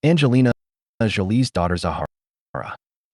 Angelina Jolie's daughter Zahara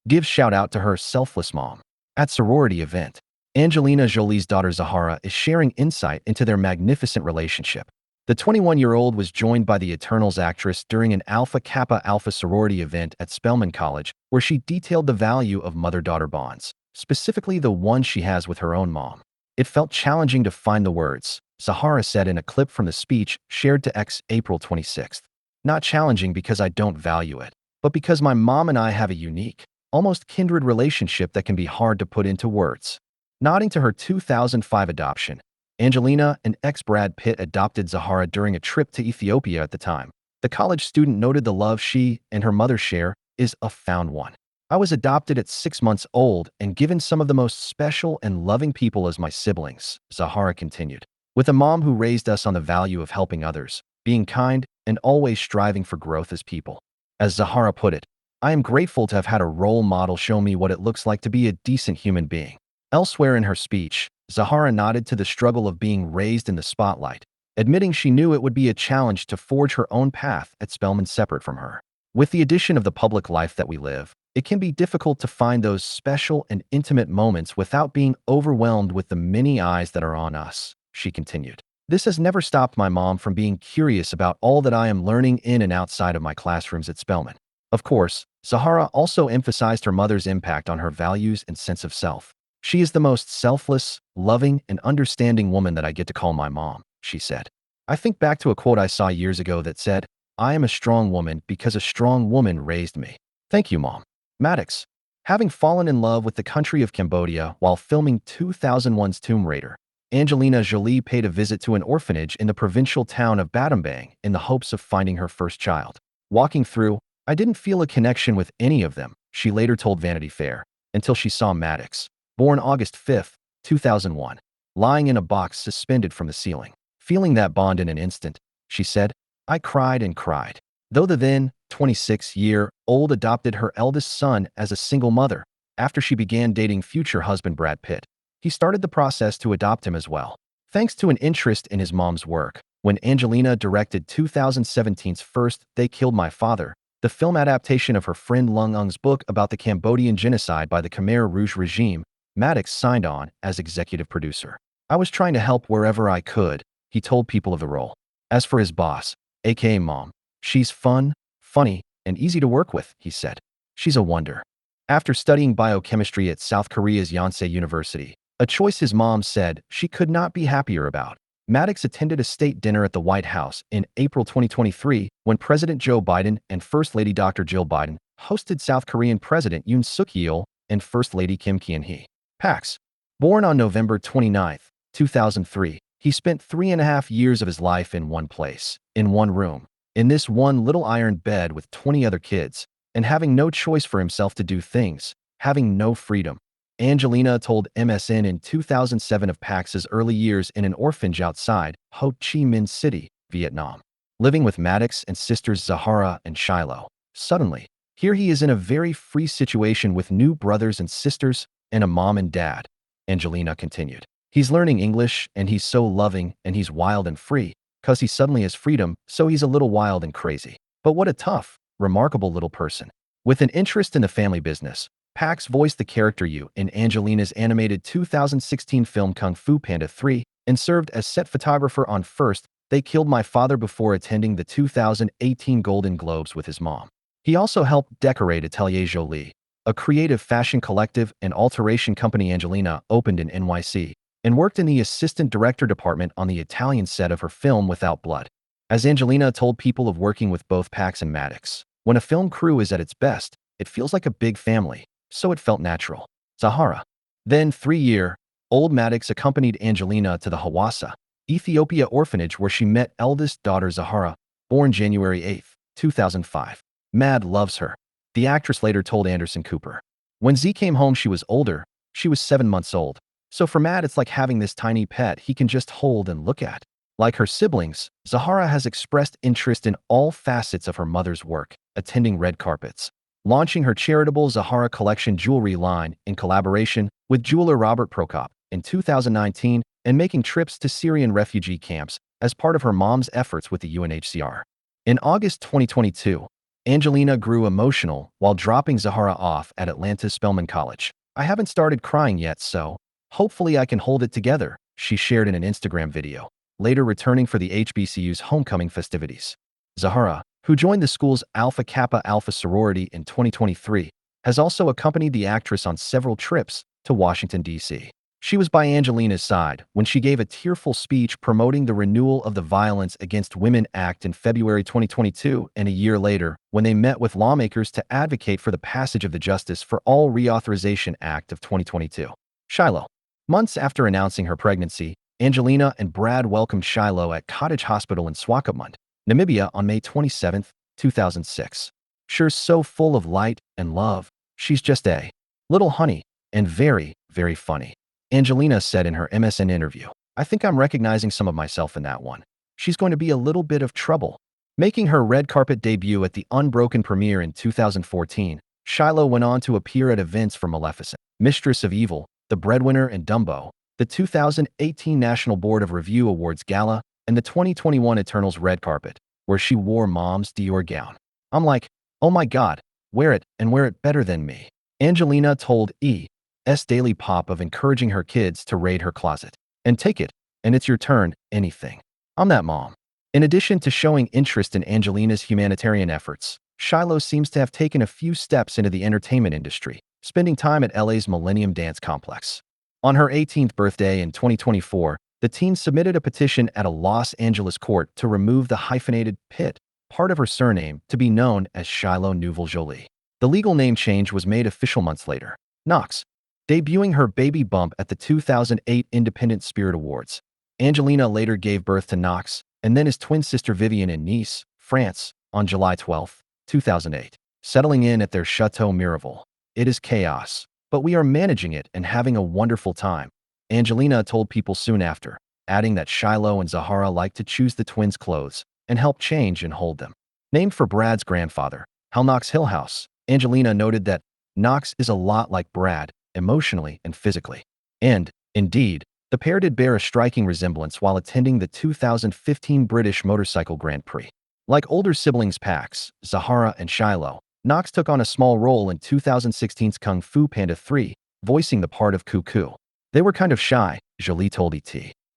gives shout out to her Selfless mom. At sorority event, Angelina Jolie's daughter Zahara is sharing insight into their magnificent relationship. The 21-year-old was joined by the Eternals actress during an Alpha Kappa Alpha sorority event at Spelman College, where she detailed the value of mother-daughter bonds, specifically the one she has with her own mom. It felt challenging to find the words, Zahara said in a clip from the speech shared to X April 26th. Not challenging because I don't value it, but because my mom and I have a unique, almost kindred relationship that can be hard to put into words. Nodding to her 2005 adoption, Angelina and ex-Brad Pitt adopted Zahara during a trip to Ethiopia at the time. The college student noted the love she and her mother share is a found one. I was adopted at 6 months old and given some of the most special and loving people as my siblings, Zahara continued. With a mom who raised us on the value of helping others, being kind, and always striving for growth as people. As Zahara put it, I am grateful to have had a role model show me what it looks like to be a decent human being. Elsewhere in her speech, Zahara nodded to the struggle of being raised in the spotlight, admitting she knew it would be a challenge to forge her own path at Spelman separate from her. With the addition of the public life that we live, it can be difficult to find those special and intimate moments without being overwhelmed with the many eyes that are on us, she continued. This has never stopped my mom from being curious about all that I am learning in and outside of my classrooms at Spelman. Of course, Zahara also emphasized her mother's impact on her values and sense of self. She is the most selfless, loving, and understanding woman that I get to call my mom, she said. I think back to a quote I saw years ago that said, I am a strong woman because a strong woman raised me. Thank you, Mom. Maddox. Having fallen in love with the country of Cambodia while filming 2001's Tomb Raider, Angelina Jolie paid a visit to an orphanage in the provincial town of Battambang in the hopes of finding her first child. Walking through, I didn't feel a connection with any of them, she later told Vanity Fair, until she saw Maddox, born August 5, 2001, lying in a box suspended from the ceiling. Feeling that bond in an instant, she said, I cried and cried. Though the then 26-year-old adopted her eldest son as a single mother, after she began dating future husband Brad Pitt, he started the process to adopt him as well. Thanks to an interest in his mom's work, when Angelina directed 2017's First They Killed My Father, the film adaptation of her friend Lung Ung's book about the Cambodian genocide by the Khmer Rouge regime, Maddox signed on as executive producer. I was trying to help wherever I could, he told People of the role. As for his boss, aka Mom, she's fun, funny, and easy to work with, he said. She's a wonder. After studying biochemistry at South Korea's Yonsei University, a choice his mom said she could not be happier about, Maddox attended a state dinner at the White House in April 2023 when President Joe Biden and First Lady Dr. Jill Biden hosted South Korean President Yoon Suk-yeol and First Lady Kim Kyen-hee. Pax. Born on November 29, 2003, he spent 3.5 years of his life in one place, in one room, in this one little iron bed with 20 other kids, and having no choice for himself to do things, having no freedom. Angelina told MSN in 2007 of Pax's early years in an orphanage outside Ho Chi Minh City, Vietnam. Living with Maddox and sisters Zahara and Shiloh. Suddenly, here he is in a very free situation with new brothers and sisters and a mom and dad, Angelina continued. He's learning English and he's so loving and he's wild and free, 'cause he suddenly has freedom, so he's a little wild and crazy. But what a tough, remarkable little person. With an interest in the family business, Pax voiced the character Yu in Angelina's animated 2016 film Kung Fu Panda 3 and served as set photographer on First They Killed My Father before attending the 2018 Golden Globes with his mom. He also helped decorate Atelier Jolie, a creative fashion collective and alteration company Angelina opened in NYC, and worked in the assistant director department on the Italian set of her film Without Blood. As Angelina told People of working with both Pax and Maddox, when a film crew is at its best, it feels like a big family, so it felt natural. Zahara. Then 3-year-old Maddox accompanied Angelina to the Hawassa, Ethiopia orphanage where she met eldest daughter Zahara, born January 8, 2005. Mad loves her, the actress later told Anderson Cooper. When Z came home she was older, she was 7 months old. So for Mad it's like having this tiny pet he can just hold and look at. Like her siblings, Zahara has expressed interest in all facets of her mother's work, attending red carpets, launching her charitable Zahara Collection jewelry line in collaboration with jeweler Robert Prokop in 2019, and making trips to Syrian refugee camps as part of her mom's efforts with the UNHCR. In August 2022, Angelina grew emotional while dropping Zahara off at Atlanta's Spelman College. I haven't started crying yet, so hopefully I can hold it together, she shared in an Instagram video, later returning for the HBCU's homecoming festivities. Zahara, who joined the school's Alpha Kappa Alpha sorority in 2023, has also accompanied the actress on several trips to Washington, D.C. She was by Angelina's side when she gave a tearful speech promoting the renewal of the Violence Against Women Act in February 2022, and a year later, when they met with lawmakers to advocate for the passage of the Justice for All Reauthorization Act of 2022. Shiloh. Months after announcing her pregnancy, Angelina and Brad welcomed Shiloh at Cottage Hospital in Swakopmund, Namibia on May 27, 2006. She's so full of light and love. She's just a little honey and very, very funny, Angelina said in her MSN interview. I think I'm recognizing some of myself in that one. She's going to be a little bit of trouble. Making her red carpet debut at the Unbroken premiere in 2014, Shiloh went on to appear at events for Maleficent, Mistress of Evil, The Breadwinner, and Dumbo, the 2018 National Board of Review Awards Gala, and the 2021 Eternals red carpet, where she wore Mom's Dior gown. I'm like, oh my god, wear it and wear it better than me. Angelina told E!'s Daily Pop of encouraging her kids to raid her closet. And take it, and it's your turn, anything. I'm that mom. In addition to showing interest in Angelina's humanitarian efforts, Shiloh seems to have taken a few steps into the entertainment industry, spending time at LA's Millennium Dance Complex. On her 18th birthday in 2024, the teen submitted a petition at a Los Angeles court to remove the hyphenated Pitt, part of her surname, to be known as Shiloh Nouvelle Jolie. The legal name change was made official months later. Knox. Debuting her baby bump at the 2008 Independent Spirit Awards, Angelina later gave birth to Knox and then his twin sister Vivienne in Nice, France, on July 12, 2008, settling in at their Chateau Miraval. It is chaos, but we are managing it and having a wonderful time, Angelina told People soon after, adding that Shiloh and Zahara like to choose the twins' clothes and help change and hold them. Named for Brad's grandfather, Knox Hillhouse, Angelina noted that Knox is a lot like Brad, emotionally and physically. And, indeed, the pair did bear a striking resemblance while attending the 2015 British Motorcycle Grand Prix. Like older siblings Pax, Zahara, and Shiloh, Knox took on a small role in 2016's Kung Fu Panda 3, voicing the part of Cuckoo. They were kind of shy, Jolie told ET.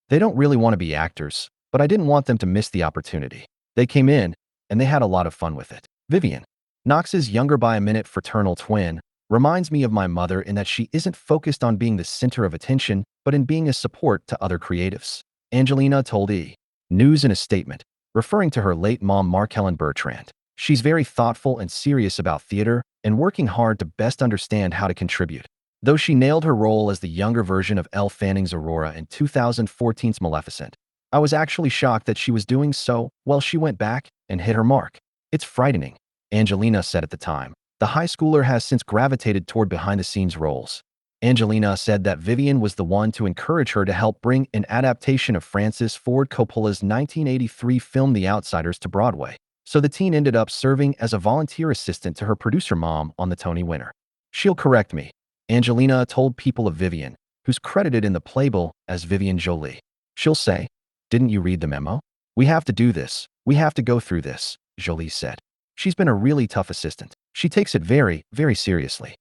They don't really want to be actors, but I didn't want them to miss the opportunity. They came in, and they had a lot of fun with it. Vivienne, Knox's younger by a minute fraternal twin, reminds me of my mother in that she isn't focused on being the center of attention, but in being a support to other creatives, Angelina told E! News in a statement, referring to her late mom Mark-Helen Bertrand. She's very thoughtful and serious about theater and working hard to best understand how to contribute. Though she nailed her role as the younger version of Elle Fanning's Aurora in 2014's Maleficent, I was actually shocked that she was doing so well. She went back and hit her mark. It's frightening, Angelina said at the time. The high schooler has since gravitated toward behind-the-scenes roles. Angelina said that Vivienne was the one to encourage her to help bring an adaptation of Francis Ford Coppola's 1983 film The Outsiders to Broadway, so the teen ended up serving as a volunteer assistant to her producer mom on the Tony winner. She'll correct me, Angelina told People of Vivienne, who's credited in the playbill as Vivienne Jolie. She'll say, "Didn't you read the memo? We have to do this. We have to go through this," Jolie said. She's been a really tough assistant. She takes it very, very seriously.